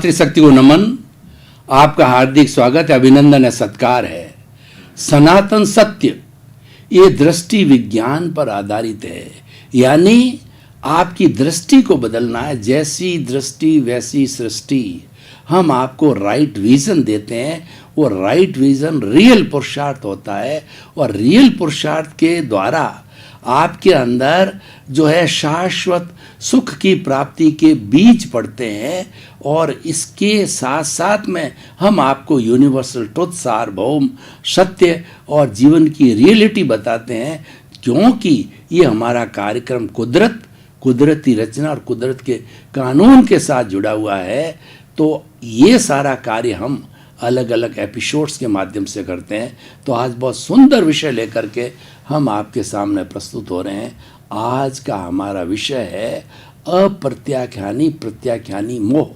त्रिशक्ति को नमन। आपका हार्दिक स्वागत है, अभिनंदन है, सत्कार है। सनातन सत्य ये दृष्टि विज्ञान पर आधारित है, यानी आपकी दृष्टि को बदलना है। जैसी दृष्टि वैसी सृष्टि। हम आपको राइट विजन देते हैं, वो राइट विजन रियल पुरुषार्थ होता है, और रियल पुरुषार्थ के द्वारा आपके अंदर जो है शाश्वत सुख की प्राप्ति के बीज पड़ते हैं। और इसके साथ साथ में हम आपको यूनिवर्सल ट्रुथ, सार्वभौम सत्य और जीवन की रियलिटी बताते हैं, क्योंकि ये हमारा कार्यक्रम कुदरती रचना और कुदरत के कानून के साथ जुड़ा हुआ है। तो ये सारा कार्य हम अलग अलग एपिसोड्स के माध्यम से करते हैं। तो आज बहुत सुंदर विषय लेकर के हम आपके सामने प्रस्तुत हो रहे हैं। आज का हमारा विषय है अप्रत्याख्यानी प्रत्याख्यानी मोह।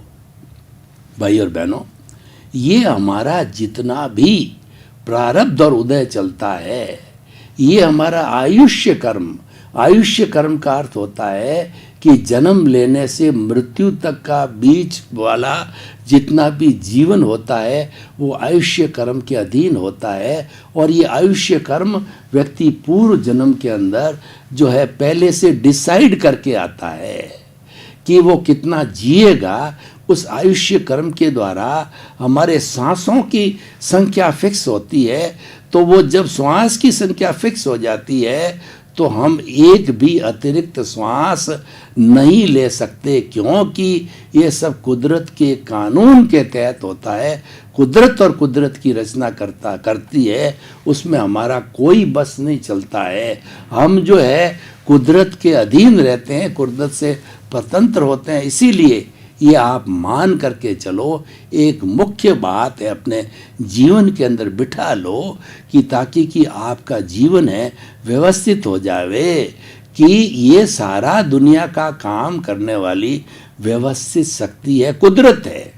भाई और बहनों, ये हमारा जितना भी प्रारब्ध और उदय चलता है, ये हमारा आयुष्य कर्म का अर्थ होता है कि जन्म लेने से मृत्यु तक का बीच वाला जितना भी जीवन होता है वो आयुष्य कर्म के अधीन होता है। और ये आयुष्य कर्म व्यक्ति पूर्व जन्म के अंदर जो है पहले से डिसाइड करके आता है कि वो कितना जिएगा। उस आयुष्य कर्म के द्वारा हमारे सांसों की संख्या फिक्स होती है। तो वो जब श्वास की संख्या फिक्स हो जाती है तो हम एक भी अतिरिक्त श्वास नहीं ले सकते, क्योंकि ये सब कुदरत के कानून के तहत होता है। कुदरत और कुदरत की रचना करती है, उसमें हमारा कोई बस नहीं चलता है। हम जो है कुदरत के अधीन रहते हैं, कुदरत से स्वतंत्र होते हैं। इसीलिए ये आप मान करके चलो, एक मुख्य बात है अपने जीवन के अंदर बिठा लो कि ताकि कि आपका जीवन है व्यवस्थित हो जावे, कि ये सारा दुनिया का काम करने वाली व्यवस्थित शक्ति है, कुदरत है।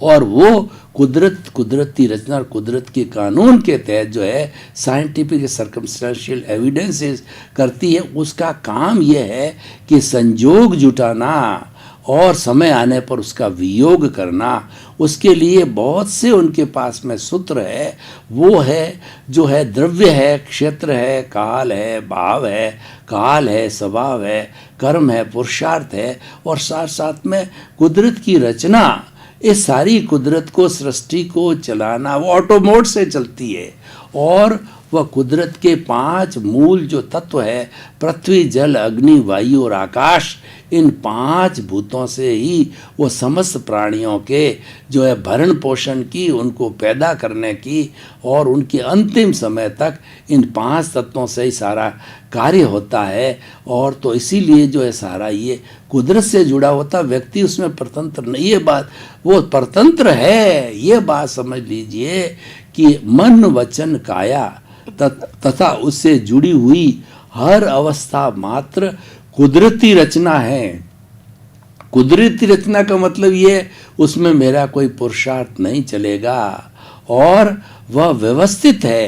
और वो कुदरती रचना और कुदरत के कानून के तहत जो है साइंटिफिक सर्कमस्टेंशियल एविडेंसेस करती है। उसका काम ये है कि संजोग जुटाना और समय आने पर उसका वियोग करना। उसके लिए बहुत से उनके पास में सूत्र है। वो है जो है द्रव्य है, क्षेत्र है, काल है, भाव है, काल है, स्वभाव है, कर्म है, पुरुषार्थ है, और साथ साथ में कुदरत की रचना। इस सारी कुदरत को, सृष्टि को चलाना वो ऑटो मोड से चलती है। और वह कुदरत के 5 मूल जो तत्व है, पृथ्वी, जल, अग्नि, वायु और आकाश, इन 5 भूतों से ही वो समस्त प्राणियों के जो है भरण पोषण की, उनको पैदा करने की और उनके अंतिम समय तक इन 5 तत्वों से ही सारा कार्य होता है। और तो इसीलिए जो है सारा ये कुदरत से जुड़ा होता, व्यक्ति उसमें स्वतंत्र नहीं। ये बात वो स्वतंत्र है, ये बात समझ लीजिए कि मन वचन काया तथा उससे जुड़ी हुई हर अवस्था मात्र कुदरती रचना है। कुदरती रचना का मतलब ये, उसमें मेरा कोई पुरुषार्थ नहीं चलेगा, और वह व्यवस्थित है।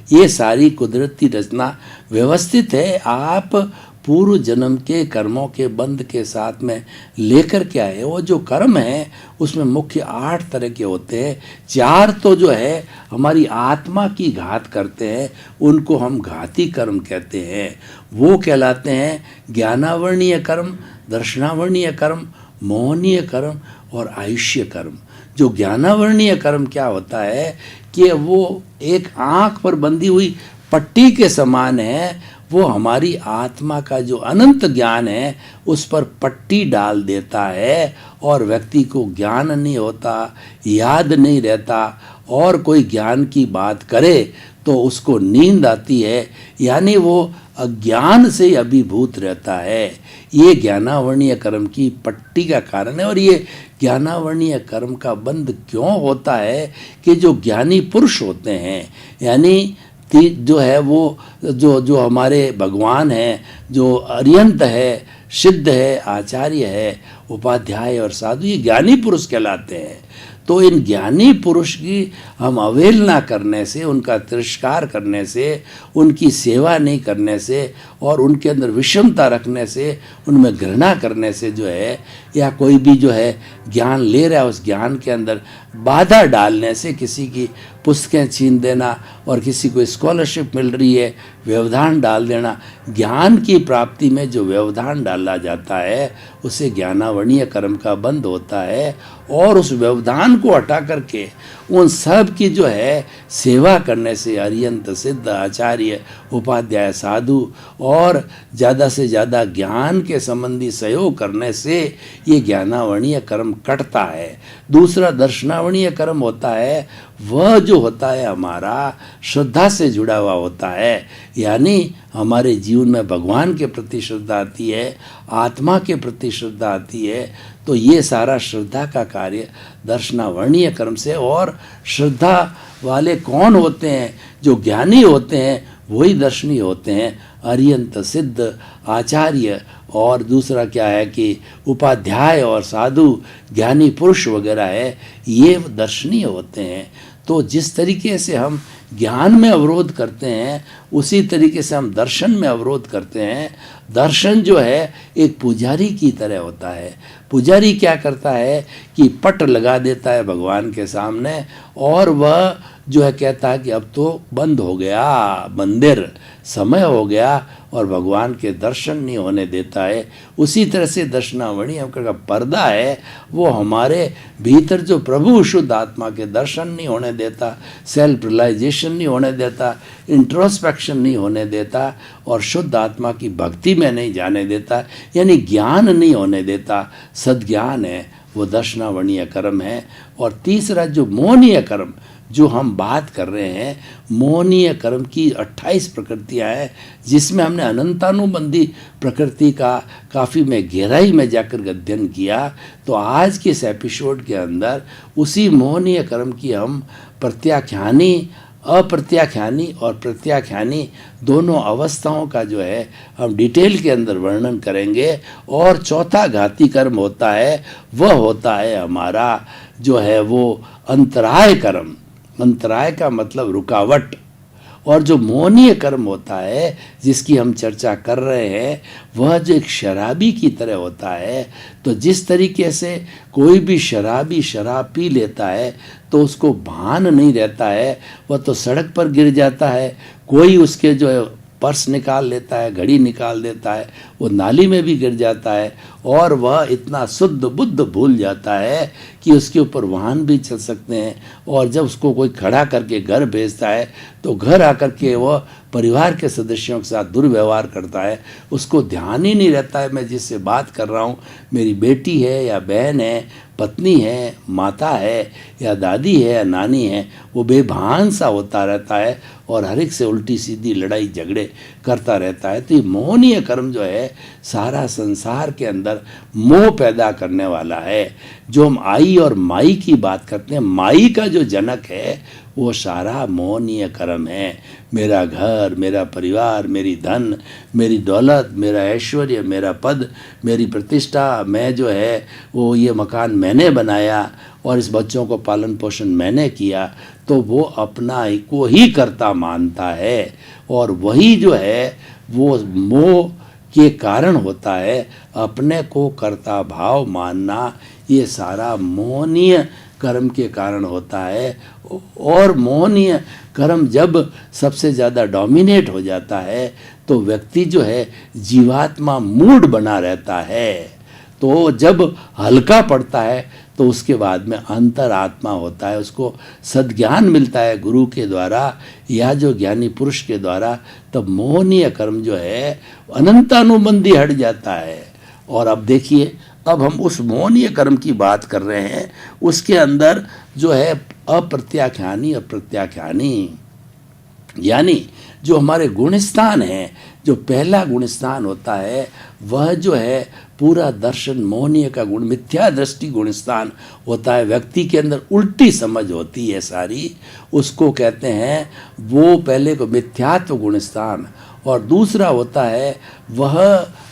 ये सारी कुदरती रचना व्यवस्थित है। आप पूर्व जन्म के कर्मों के बंध के साथ में लेकर के आए। वो जो कर्म है उसमें मुख्य 8 तरह के होते हैं। 4 तो जो है हमारी आत्मा की घात करते हैं, उनको हम घाती कर्म कहते हैं। वो कहलाते हैं ज्ञानावर्णीय कर्म, दर्शनावर्णीय कर्म, मोहनीय कर्म और आयुष्य कर्म। जो ज्ञानावर्णीय कर्म क्या होता है कि वो एक आँख पर बंधी हुई पट्टी के समान है। वो हमारी आत्मा का जो अनंत ज्ञान है उस पर पट्टी डाल देता है, और व्यक्ति को ज्ञान नहीं होता, याद नहीं रहता, और कोई ज्ञान की बात करे तो उसको नींद आती है, यानी वो अज्ञान से अभिभूत रहता है। ये ज्ञानावर्णीय कर्म की पट्टी का कारण है। और ये ज्ञानावर्णीय कर्म का बंध क्यों होता है कि जो ज्ञानी पुरुष होते हैं, यानी जो है वो जो जो हमारे भगवान हैं, जो अरिहंत है, सिद्ध है, आचार्य है, उपाध्याय और साधु, ये ज्ञानी पुरुष कहलाते हैं। तो इन ज्ञानी पुरुष की हम अवहेलना करने से, उनका तिरस्कार करने से, उनकी सेवा नहीं करने से और उनके अंदर विषमता रखने से, उनमें घृणा करने से जो है, या कोई भी जो है ज्ञान ले रहा है उस ज्ञान के अंदर बाधा डालने से, किसी की पुस्तकें छीन देना और किसी को स्कॉलरशिप मिल रही है व्यवधान डाल देना, ज्ञान की प्राप्ति में जो व्यवधान डाला जाता है उसे ज्ञानावरणीय कर्म का बंध होता है। और उस व्यवधान को हटा करके उन सब की जो है सेवा करने से अरिहंत, सिद्ध, आचार्य, उपाध्याय, साधु और ज़्यादा से ज़्यादा ज्ञान के संबंधी सहयोग करने से ये ज्ञानावरणीय कर्म कटता है। दूसरा दर्शनावरणीय कर्म होता है, वह जो होता है हमारा श्रद्धा से जुड़ा हुआ होता है, यानी हमारे जीवन में भगवान के प्रति श्रद्धा आती है, आत्मा के प्रति श्रद्धा आती है। तो ये सारा श्रद्धा का कार्य दर्शनावरणीय कर्म से। और श्रद्धा वाले कौन होते हैं? जो ज्ञानी होते हैं वही दर्शनीय होते हैं, अरिहंत, सिद्ध, आचार्य और दूसरा क्या है कि उपाध्याय और साधु, ज्ञानी पुरुष वगैरह है, ये दर्शनीय होते हैं। तो जिस तरीके से हम ज्ञान में अवरोध करते हैं उसी तरीके से हम दर्शन में अवरोध करते हैं। दर्शन जो है एक पुजारी की तरह होता है। पुजारी क्या करता है कि पट लगा देता है भगवान के सामने और वह जो है कहता है कि अब तो बंद हो गया मंदिर, समय हो गया, और भगवान के दर्शन नहीं होने देता है। उसी तरह से दर्शनावरणीय का पर्दा है, वो हमारे भीतर जो प्रभु शुद्ध आत्मा के दर्शन नहीं होने देता, सेल्फ रियलाइजेशन नहीं होने देता, इंट्रोस्पेक्शन नहीं होने देता और शुद्ध आत्मा की भक्ति में नहीं जाने देता, यानी ज्ञान नहीं होने देता। सद्ज्ञान है वो दर्शनावरणीय कर्म है। और तीसरा जो मोहनीय कर्म जो हम बात कर रहे हैं, मोहनीय कर्म की 28 प्रकृतियां हैं, जिसमें हमने अनंतानुबंधी प्रकृति का काफ़ी में गहराई में जाकर अध्ययन किया। तो आज के इस एपिसोड के अंदर उसी मोहनीय कर्म की हम प्रत्याख्यानी, अप्रत्याख्यानी और प्रत्याख्यानी दोनों अवस्थाओं का जो है हम डिटेल के अंदर वर्णन करेंगे। और चौथा घाती कर्म होता है, वह होता है हमारा जो है वो अंतराय कर्म। अंतराय का मतलब रुकावट। और जो मोहनीय कर्म होता है जिसकी हम चर्चा कर रहे हैं, वह जो एक शराबी की तरह होता है। तो जिस तरीके से कोई भी शराबी शराब पी लेता है तो उसको भान नहीं रहता है, वह तो सड़क पर गिर जाता है, कोई उसके जो है पर्स निकाल लेता है, घड़ी निकाल देता है, वो नाली में भी गिर जाता है और वह इतना शुद्ध बुद्ध भूल जाता है कि उसके ऊपर वाहन भी चल सकते हैं। और जब उसको कोई खड़ा करके घर भेजता है तो घर आकर के वह परिवार के सदस्यों के साथ दुर्व्यवहार करता है। उसको ध्यान ही नहीं रहता है मैं जिससे बात कर रहा हूँ मेरी बेटी है या बहन है, पत्नी है, माता है या दादी है या नानी है। वो बेभान सा होता रहता है और हर एक से उल्टी सीधी लड़ाई झगड़े करता रहता है। तो ये मोहनीय कर्म जो है सारा संसार के अंदर मोह पैदा करने वाला है। जो हम आई और माई की बात करते हैं, माई का जो जनक है वो सारा मोहनीय कर्म है। मेरा घर, मेरा परिवार, मेरी धन, मेरी दौलत, मेरा ऐश्वर्य, मेरा पद, मेरी प्रतिष्ठा, मैं जो है वो ये मकान मैंने बनाया और इस बच्चों को पालन पोषण मैंने किया, तो वो अपना को ही कर्ता मानता है। और वही जो है वो मोह के कारण होता है। अपने को कर्ता भाव मानना ये सारा मोहनीय कर्म के कारण होता है। और मोहनीय कर्म जब सबसे ज़्यादा डोमिनेट हो जाता है तो व्यक्ति जो है जीवात्मा मूड बना रहता है। तो जब हल्का पड़ता है तो उसके बाद में अंतरात्मा होता है, उसको सद्ज्ञान मिलता है गुरु के द्वारा या जो ज्ञानी पुरुष के द्वारा, तब मोहनीय कर्म जो है अनंतानुबंधी हट जाता है। और अब देखिए, अब हम उस मोहनीय कर्म की बात कर रहे हैं, उसके अंदर जो है अप्रत्याख्यानी और प्रत्याख्यानी, यानी जो हमारे गुणस्थान हैं, जो पहला गुणस्थान होता है वह जो है पूरा दर्शन मोहनीय का गुण, मिथ्या दृष्टि गुणस्थान होता है। व्यक्ति के अंदर उल्टी समझ होती है सारी, उसको कहते हैं वो पहले को मिथ्यात्व गुणस्थान। और दूसरा होता है वह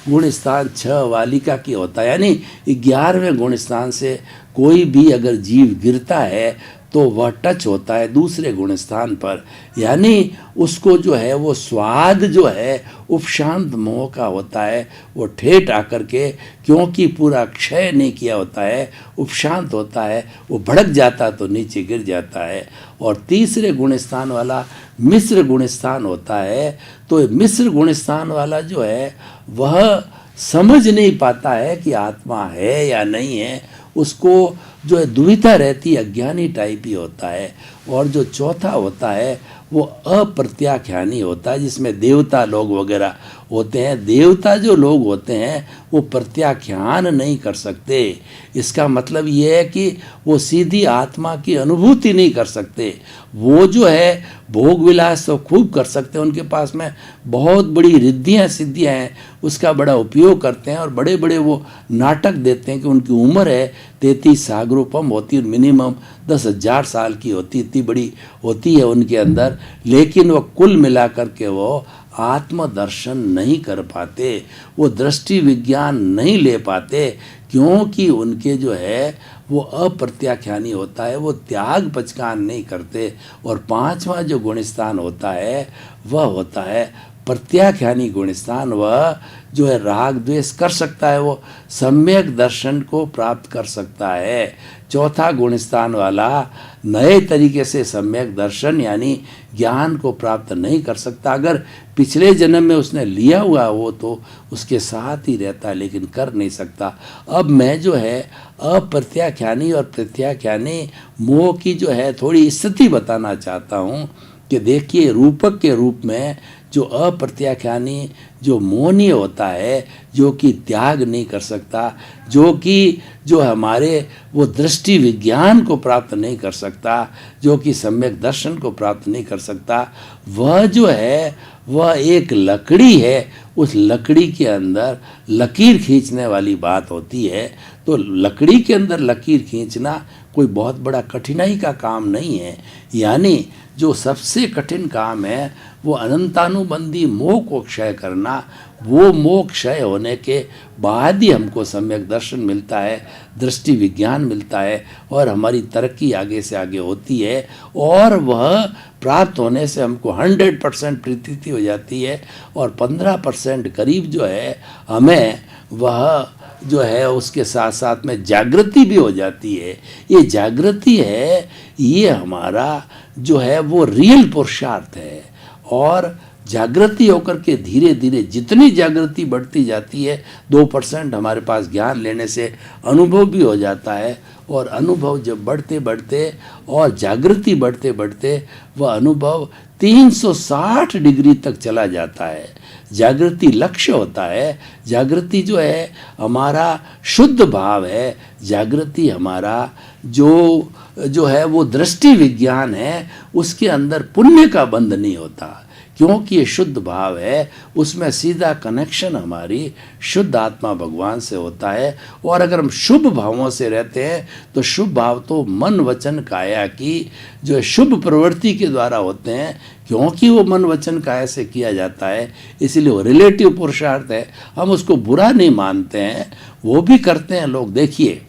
गुणस्थान 6 वालिका की होता है, यानी 11वें गुणस्थान से कोई भी अगर जीव गिरता है तो वह टच होता है दूसरे गुणस्थान पर, यानी उसको जो है वो स्वाद जो है उपशांत मोह का होता है, वो ठेठ आकर के, क्योंकि पूरा क्षय नहीं किया होता है, उपशांत होता है, वो भड़क जाता तो नीचे गिर जाता है। और तीसरे गुणस्थान वाला मिश्र गुणस्थान होता है, तो मिश्र गुणस्थान वाला जो है वह समझ नहीं पाता है कि आत्मा है या नहीं है, उसको जो है दुविधा रहती है, अज्ञानी टाइप ही होता है। और जो चौथा होता है वो अप्रत्याख्यानी होता है, जिसमें देवता लोग वगैरह होते हैं। देवता जो लोग होते हैं वो प्रत्याख्यान नहीं कर सकते। इसका मतलब ये है कि वो सीधी आत्मा की अनुभूति नहीं कर सकते। वो जो है भोग विलास तो खूब कर सकते हैं, उनके पास में बहुत बड़ी रिद्धियाँ सिद्धियाँ हैं, उसका बड़ा उपयोग करते हैं और बड़े बड़े वो नाटक देते हैं कि उनकी उम्र है 33 सागरूपम होती है, मिनिमम 10,000 साल की होती, इतनी बड़ी होती है उनके अंदर, लेकिन वह कुल मिला करके वो आत्मदर्शन नहीं कर पाते, वो दृष्टि विज्ञान नहीं ले पाते, क्योंकि उनके जो है वो अप्रत्याख्यानी होता है, वो त्याग पचकान नहीं करते। और 5वां जो गुणस्थान होता है वह होता है प्रत्याख्यानी गुणस्थान। वह जो है राग द्वेष कर सकता है, वो सम्यक दर्शन को प्राप्त कर सकता है। चौथा गुणस्थान वाला नए तरीके से सम्यक दर्शन यानी ज्ञान को प्राप्त नहीं कर सकता। अगर पिछले जन्म में उसने लिया हुआ वो तो उसके साथ ही रहता है, लेकिन कर नहीं सकता। अब मैं जो है अप्रत्याख्यानी और प्रत्याख्यानी मोह की जो है थोड़ी स्थिति बताना चाहता हूँ कि देखिए, रूपक के रूप में जो अप्रत्याख्यानी जो मोहनीय होता है, जो कि त्याग नहीं कर सकता, जो कि जो हमारे वो दृष्टि विज्ञान को प्राप्त नहीं कर सकता, जो कि सम्यक दर्शन को प्राप्त नहीं कर सकता, वह जो है वह एक लकड़ी है। उस लकड़ी के अंदर लकीर खींचने वाली बात होती है। तो लकड़ी के अंदर लकीर खींचना कोई बहुत बड़ा कठिनाई का काम नहीं है, यानी जो सबसे कठिन काम है वो अनंतानुबंधी मोह को क्षय करना। वो मोह क्षय होने के बाद ही हमको सम्यक दर्शन मिलता है, दृष्टि विज्ञान मिलता है और हमारी तरक्की आगे से आगे होती है। और वह प्राप्त होने से हमको 100% प्रतीति हो जाती है और 15% करीब जो है हमें वह जो है उसके साथ साथ में जागृति भी हो जाती है। ये जागृति है, ये हमारा जो है वो रियल पुरुषार्थ है। और जागृति होकर के धीरे धीरे जितनी जागृति बढ़ती जाती है, 2% हमारे पास ज्ञान लेने से अनुभव भी हो जाता है। और अनुभव जब बढ़ते बढ़ते और जागृति बढ़ते बढ़ते वह अनुभव 360 डिग्री तक चला जाता है। जागृति लक्ष्य होता है, जागृति जो है हमारा शुद्ध भाव है, जागृति हमारा जो है वो दृष्टि विज्ञान है। उसके अंदर पुण्य का बंध नहीं होता, क्योंकि ये शुद्ध भाव है, उसमें सीधा कनेक्शन हमारी शुद्ध आत्मा भगवान से होता है। और अगर हम शुभ भावों से रहते हैं तो शुभ भाव तो मन वचन काया की जो है शुभ प्रवृत्ति के द्वारा होते हैं, क्योंकि वो मन वचन काया से किया जाता है, इसलिए वो रिलेटिव पुरुषार्थ है। हम उसको बुरा नहीं मानते हैं, वो भी करते हैं लोग। देखिए,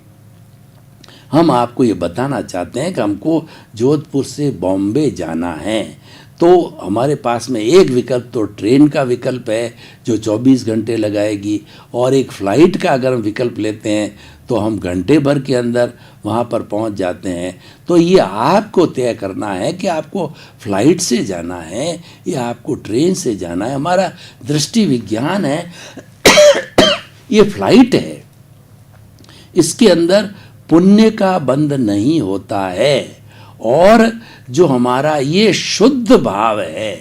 हम आपको ये बताना चाहते हैं कि हमको जोधपुर से बॉम्बे जाना है, तो हमारे पास में एक विकल्प तो ट्रेन का विकल्प है जो 24 घंटे लगाएगी, और एक फ़्लाइट का अगर हम विकल्प लेते हैं तो हम घंटे भर के अंदर वहाँ पर पहुँच जाते हैं। तो ये आपको तय करना है कि आपको फ़्लाइट से जाना है या आपको ट्रेन से जाना है। हमारा दृष्टि विज्ञान है ये फ़्लाइट है, इसके अंदर पुण्य का बंध नहीं होता है। और जो हमारा ये शुद्ध भाव है,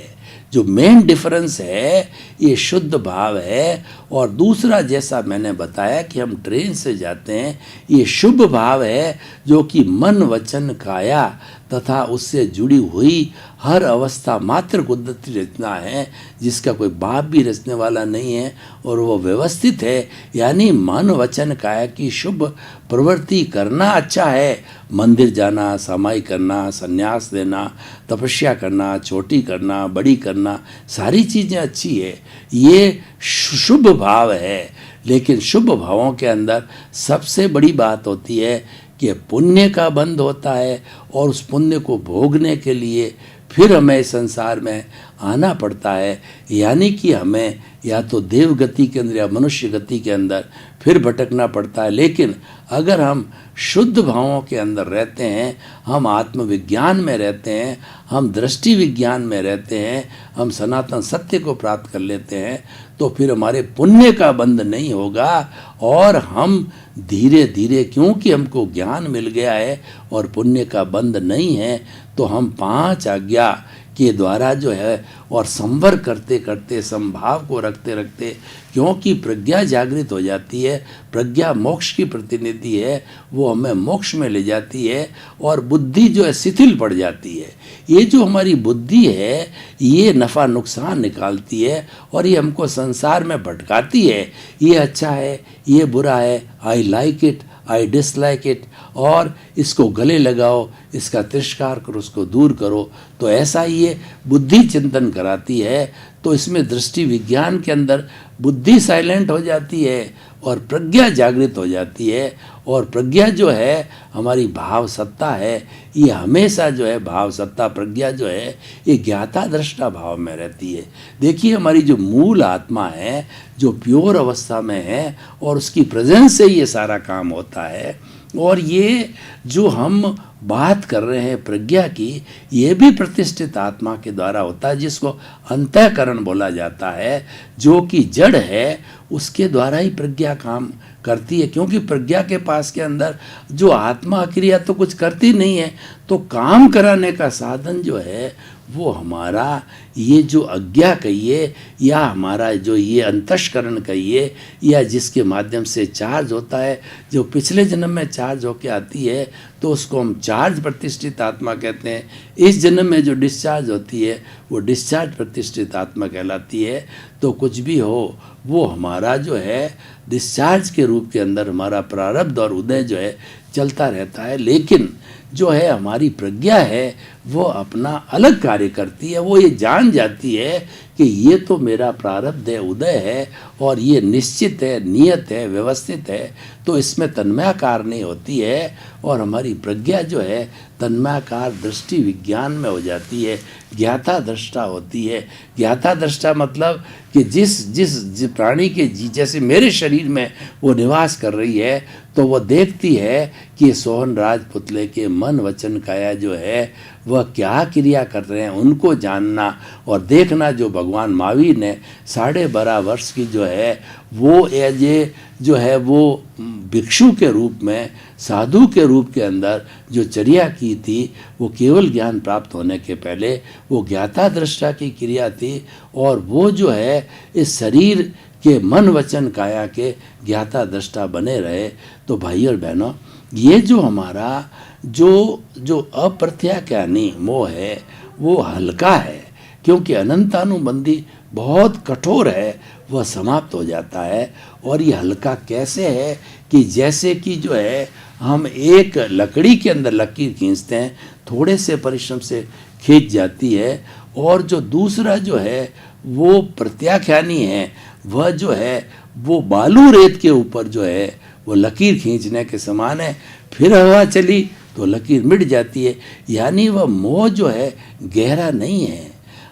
जो मेन डिफरेंस है, ये शुद्ध भाव है। और दूसरा जैसा मैंने बताया कि हम ट्रेन से जाते हैं, ये शुभ भाव है जो कि मन वचन काया तथा उससे जुड़ी हुई हर अवस्था मात्र कुदरती रचना है, जिसका कोई बाप भी रचने वाला नहीं है और वो व्यवस्थित है। यानी मन वचन काया की शुभ प्रवृत्ति करना अच्छा है। मंदिर जाना, समाई करना, संन्यास देना, तपस्या करना, छोटी करना, बड़ी करना, सारी चीज़ें अच्छी है, ये शुभ भाव है। लेकिन शुभ भावों के अंदर सबसे बड़ी बात होती है कि पुण्य का बंध होता है और उस पुण्य को भोगने के लिए फिर हमें संसार में आना पड़ता है। यानी कि हमें या तो देव गति के अंदर या मनुष्य गति के अंदर फिर भटकना पड़ता है। लेकिन अगर हम शुद्ध भावों के अंदर रहते हैं, हम आत्मविज्ञान में रहते हैं, हम दृष्टि विज्ञान में रहते हैं, हम सनातन सत्य को प्राप्त कर लेते हैं, तो फिर हमारे पुण्य का बंध नहीं होगा और हम धीरे धीरे, क्योंकि हमको ज्ञान मिल गया है और पुण्य का बंध नहीं है, तो हम 5 आज्ञा के द्वारा जो है और संवर करते करते, संभाव को रखते रखते, क्योंकि प्रज्ञा जागृत हो जाती है, प्रज्ञा मोक्ष की प्रतिनिधि है, वो हमें मोक्ष में ले जाती है और बुद्धि जो है शिथिल पड़ जाती है। ये जो हमारी बुद्धि है ये नफ़ा नुकसान निकालती है और ये हमको संसार में भटकाती है। ये अच्छा है, ये बुरा है, I like it, I dislike it, और इसको गले लगाओ, इसका तिरस्कार करो, उसको दूर करो। तो ऐसा ये बुद्धि चिंतन कराती है। तो इसमें दृष्टि विज्ञान के अंदर बुद्धि साइलेंट हो जाती है और प्रज्ञा जागृत हो जाती है। और प्रज्ञा जो है हमारी भाव सत्ता है, ये हमेशा जो है भाव सत्ता प्रज्ञा जो है ये ज्ञाता दृष्टा भाव में रहती है। देखिए हमारी जो मूल आत्मा है, जो प्योर अवस्था में है, और उसकी प्रेजेंस से ये सारा काम होता है। और ये जो हम बात कर रहे हैं प्रज्ञा की, ये भी प्रतिष्ठित आत्मा के द्वारा होता है, जिसको अंतःकरण बोला जाता है, जो कि जड़ है, उसके द्वारा ही प्रज्ञा काम करती है। क्योंकि प्रज्ञा के पास के अंदर जो आत्मा क्रिया तो कुछ करती नहीं है, तो काम कराने का साधन जो है वो हमारा ये जो आज्ञा कहिए या हमारा जो ये अंतःकरण कहिए, या जिसके माध्यम से चार्ज होता है, जो पिछले जन्म में चार्ज होके आती है, तो उसको हम चार्ज प्रतिष्ठित आत्मा कहते हैं। इस जन्म में जो डिस्चार्ज होती है वो डिस्चार्ज प्रतिष्ठित आत्मा कहलाती है। तो कुछ भी हो वो हमारा जो है डिस्चार्ज के रूप के अंदर हमारा प्रारब्ध और उदय जो है चलता रहता है। लेकिन जो है हमारी प्रज्ञा है वो अपना अलग कार्य करती है। वो ये जान जाती है कि ये तो मेरा प्रारब्ध है, उदय है, और ये निश्चित है, नियत है, व्यवस्थित है, तो इसमें तन्मयाकार नहीं होती है। और हमारी प्रज्ञा जो है तन्मयाकार दृष्टि विज्ञान में हो जाती है, ज्ञाता दृष्टा होती है। ज्ञाता दृष्टा मतलब कि जिस प्राणी के जैसे मेरे शरीर में वो निवास कर रही है, तो वो देखती है कि सोहन राजपुतले के मन वचन काया जो है वह क्या क्रिया कर रहे हैं, उनको जानना और देखना। जो भगवान महावीर ने 12.5 वर्ष की जो है वो एज ए जो है वो भिक्षु के रूप में, साधु के रूप के अंदर जो चर्या की थी, वो केवल ज्ञान प्राप्त होने के पहले वो ज्ञाता दृष्टा की क्रिया थी। और वो जो है इस शरीर के मन वचन काया के ज्ञाता दृष्टा बने रहे। तो भाई और बहनों, ये जो हमारा जो अप्रत्याख्यानी मोह है वो हल्का है, क्योंकि अनंतानुबंधी बहुत कठोर है, वह समाप्त हो जाता है। और ये हल्का कैसे है कि जैसे कि जो है हम एक लकड़ी के अंदर लकीर खींचते हैं, थोड़े से परिश्रम से खींच जाती है, और जो दूसरा जो है वो प्रत्याख्यानी है, वह जो है वो बालू रेत के ऊपर जो है वो लकीर खींचने के समान है। फिर हवा चली तो लकीर मिट जाती है। यानी वह मोह जो है गहरा नहीं है,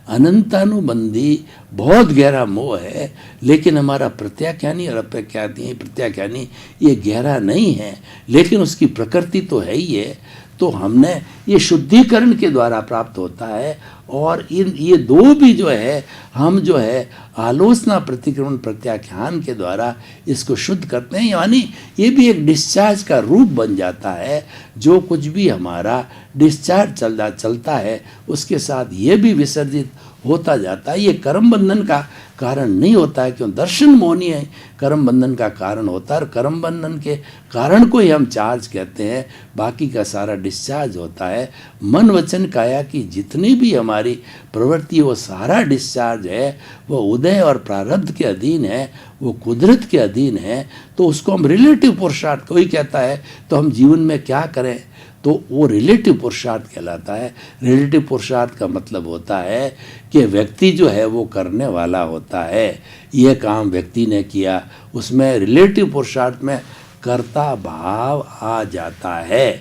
अनंतानुबंधी बहुत गहरा मोह है। लेकिन हमारा प्रत्याख्यानी और प्रत्याख्यानी ये गहरा नहीं है, लेकिन उसकी प्रकृति तो है ही है। तो हमने ये शुद्धिकरण के द्वारा प्राप्त होता है। और ये दो भी जो है हम जो है आलोचना प्रतिक्रमण प्रत्याख्यान के द्वारा इसको शुद्ध करते हैं। यानी ये भी एक डिस्चार्ज का रूप बन जाता है। जो कुछ भी हमारा डिस्चार्ज चलता है उसके साथ ये भी विसर्जित होता जाता है। ये कर्म बंधन का कारण नहीं होता है, क्यों? दर्शन मोहनी है कर्म बंधन का कारण होता है, और कर्म बंधन के कारण को ही हम चार्ज कहते हैं, बाकी का सारा डिस्चार्ज होता है। मन वचन काया की जितनी भी हमारी प्रवृत्ति, वो सारा डिस्चार्ज है, वो उदय और प्रारब्ध के अधीन है, वो कुदरत के अधीन है। तो उसको हम रिलेटिव पुरुषार्थ, कोई कहता है तो हम जीवन में क्या करें, तो वो रिलेटिव पुरुषार्थ कहलाता है। रिलेटिव पुरुषार्थ का मतलब होता है कि व्यक्ति जो है वो करने वाला होता है, ये काम व्यक्ति ने किया, उसमें रिलेटिव पुरुषार्थ में कर्ता भाव आ जाता है,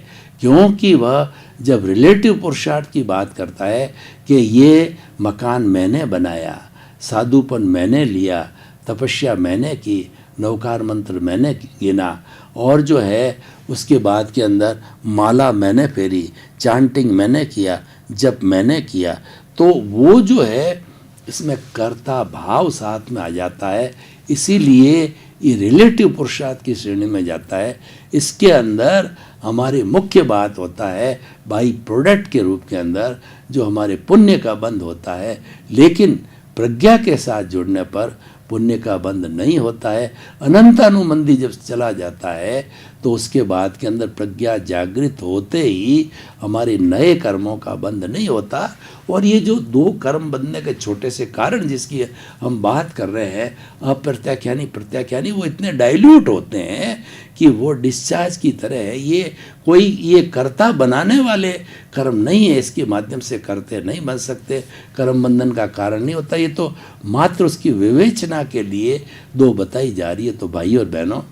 क्योंकि वह जब रिलेटिव पुरुषार्थ की बात करता है कि ये मकान मैंने बनाया, साधुपन मैंने लिया, तपस्या मैंने की, नवकार मंत्र मैंने गिना, और जो है उसके बाद के अंदर माला मैंने फेरी, चांटिंग मैंने किया, जप मैंने किया, तो वो जो है इसमें कर्ता भाव साथ में आ जाता है। इसीलिए ये रिलेटिव पुरुषार्थ की श्रेणी में जाता है। इसके अंदर हमारी मुख्य बात होता है बाई प्रोडक्ट के रूप के अंदर जो हमारे पुण्य का बंध होता है, लेकिन प्रज्ञा के साथ जुड़ने पर पुण्य का बंध नहीं होता है। अनंतानुबंधी जब चला जाता है तो उसके बाद के अंदर प्रज्ञा जागृत होते ही हमारे नए कर्मों का बंध नहीं होता। और ये जो दो कर्म बंधने के छोटे से कारण जिसकी हम बात कर रहे हैं, अप्रत्याख्यानी प्रत्याख्यानी, वो इतने डाइल्यूट होते हैं कि वो डिस्चार्ज की तरह है। ये कर्ता बनाने वाले कर्म नहीं है, इसके माध्यम से करते नहीं बन सकते, कर्म बंधन का कारण नहीं होता। ये तो मात्र उसकी विवेचना के लिए दो बताई जा रही है। तो भाई और बहनों,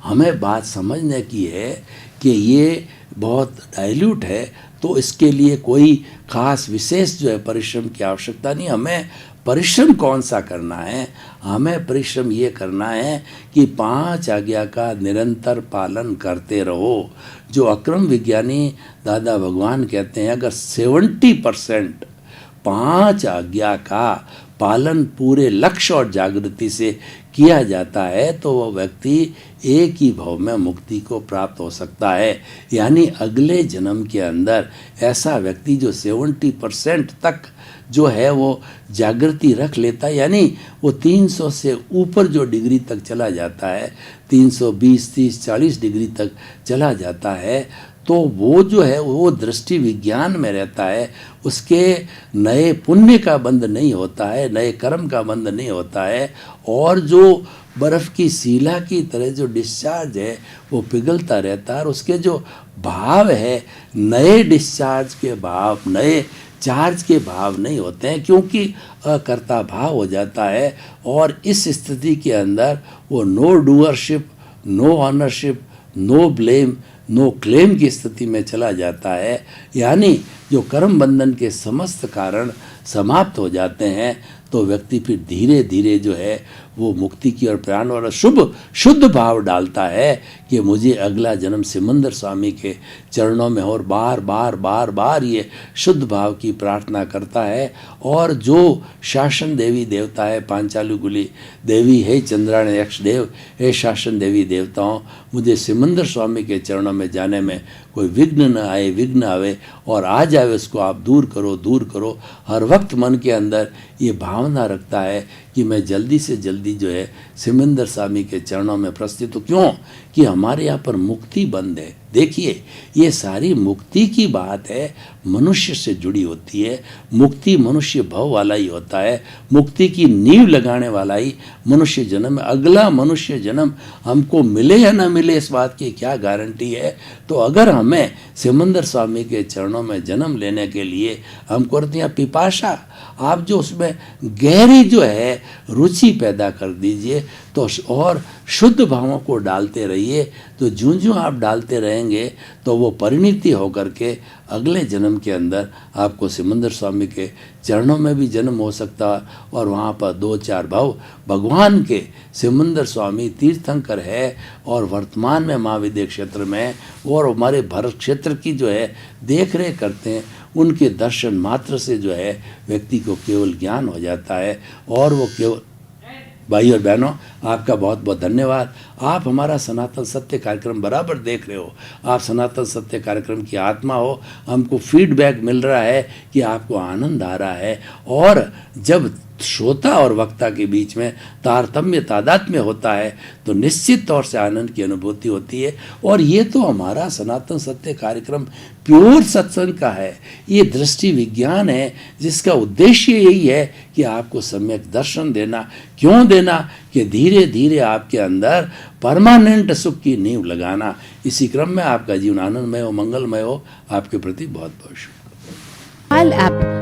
हमें बात समझने की है कि ये बहुत डाइल्यूट है, तो इसके लिए कोई खास विशेष जो है परिश्रम की आवश्यकता नहीं। हमें परिश्रम कौन सा करना है? हमें परिश्रम ये करना है कि 5 आज्ञा का निरंतर पालन करते रहो। जो अक्रम विज्ञानी दादा भगवान कहते हैं, अगर 70% 5 आज्ञा का पालन पूरे लक्ष्य और जागृति से किया जाता है तो वह व्यक्ति एक ही भाव में मुक्ति को प्राप्त हो सकता है। यानी अगले जन्म के अंदर ऐसा व्यक्ति जो 70% तक जो है वो जागृति रख लेता है, यानी वो 300 से ऊपर जो डिग्री तक चला जाता है, 320, 30, 40 डिग्री तक चला जाता है, तो वो जो है वो दृष्टि विज्ञान में रहता है। उसके नए पुण्य का बंध नहीं होता है, नए कर्म का बंध नहीं होता है, और जो बर्फ़ की सीला की तरह जो डिस्चार्ज है वो पिघलता रहता है। और उसके जो भाव है, नए डिस्चार्ज के भाव, नए चार्ज के भाव नहीं होते हैं, क्योंकि अकर्ता भाव हो जाता है। और इस स्थिति के अंदर वो no doership, no ownership, no blame, no claim की स्थिति में चला जाता है। यानी जो कर्म बंधन के समस्त कारण समाप्त हो जाते हैं, तो व्यक्ति फिर धीरे धीरे जो है वो मुक्ति की ओर प्रयाण और शुद्ध भाव डालता है कि मुझे अगला जन्म सिमंदर स्वामी के चरणों में, और बार बार ये शुद्ध भाव की प्रार्थना करता है। और जो शासन देवी देवता है, पांचालु गुली देवी, हे चंद्रायण यक्ष देव, हे शासन देवी देवताओं, मुझे सिमंदर स्वामी के चरणों में जाने में कोई विघ्न न आए, विघ्न आवे और आ जाए, उसको आप दूर करो। हर वक्त मन के अंदर ये भावना रखता है कि मैं जल्दी से जल्दी जो है सिमंदर स्वामी के चरणों में प्रस्थित हूँ। क्यों? कि हमारे यहाँ पर मुक्ति बंद है। देखिए, ये सारी मुक्ति की बात है, मनुष्य से जुड़ी होती है। मुक्ति मनुष्य भव वाला ही होता है, मुक्ति की नींव लगाने वाला ही मनुष्य जन्म। अगला मनुष्य जन्म हमको मिले या ना मिले, इस बात की क्या गारंटी है? तो अगर हमें सिमंदर स्वामी के चरणों में जन्म लेने के लिए हम करते हैं पिपाशा, आप जो उसमें गहरी जो है रुचि पैदा कर दीजिए, तो और शुद्ध भावों को डालते रहिए। तो ज्यों आप डालते रहेंगे तो वो परिणति होकर के अगले जन्म के अंदर आपको सिमंदर स्वामी के चरणों में भी जन्म हो सकता है। और वहाँ पर 2-4 भाव भगवान के सिमंदर स्वामी तीर्थंकर है, और वर्तमान में महाविद्य क्षेत्र में और हमारे भरत क्षेत्र की जो है देख रेख करते हैं। उनके दर्शन मात्र से जो है व्यक्ति को केवल ज्ञान हो जाता है, और वो केवल भाई और बहनों, आपका बहुत बहुत धन्यवाद। आप हमारा सनातन सत्य कार्यक्रम बराबर देख रहे हो। आप सनातन सत्य कार्यक्रम की आत्मा हो। हमको फीडबैक मिल रहा है कि आपको आनंद आ रहा है। और जब श्रोता और वक्ता के बीच में तारतम्य तादात्म्य होता है तो निश्चित तौर से आनंद की अनुभूति होती है। और ये तो हमारा सनातन सत्य कार्यक्रम प्योर सत्संग का है। ये दृष्टि विज्ञान है जिसका उद्देश्य यही है कि आपको सम्यक दर्शन देना। क्यों देना? कि धीरे धीरे आपके अंदर परमानेंट सुख की नींव लगाना। इसी क्रम में आपका जीवन आनंदमय हो, मंगलमय हो। आपके प्रति बहुत बहुत शुक्रिया। Mobile app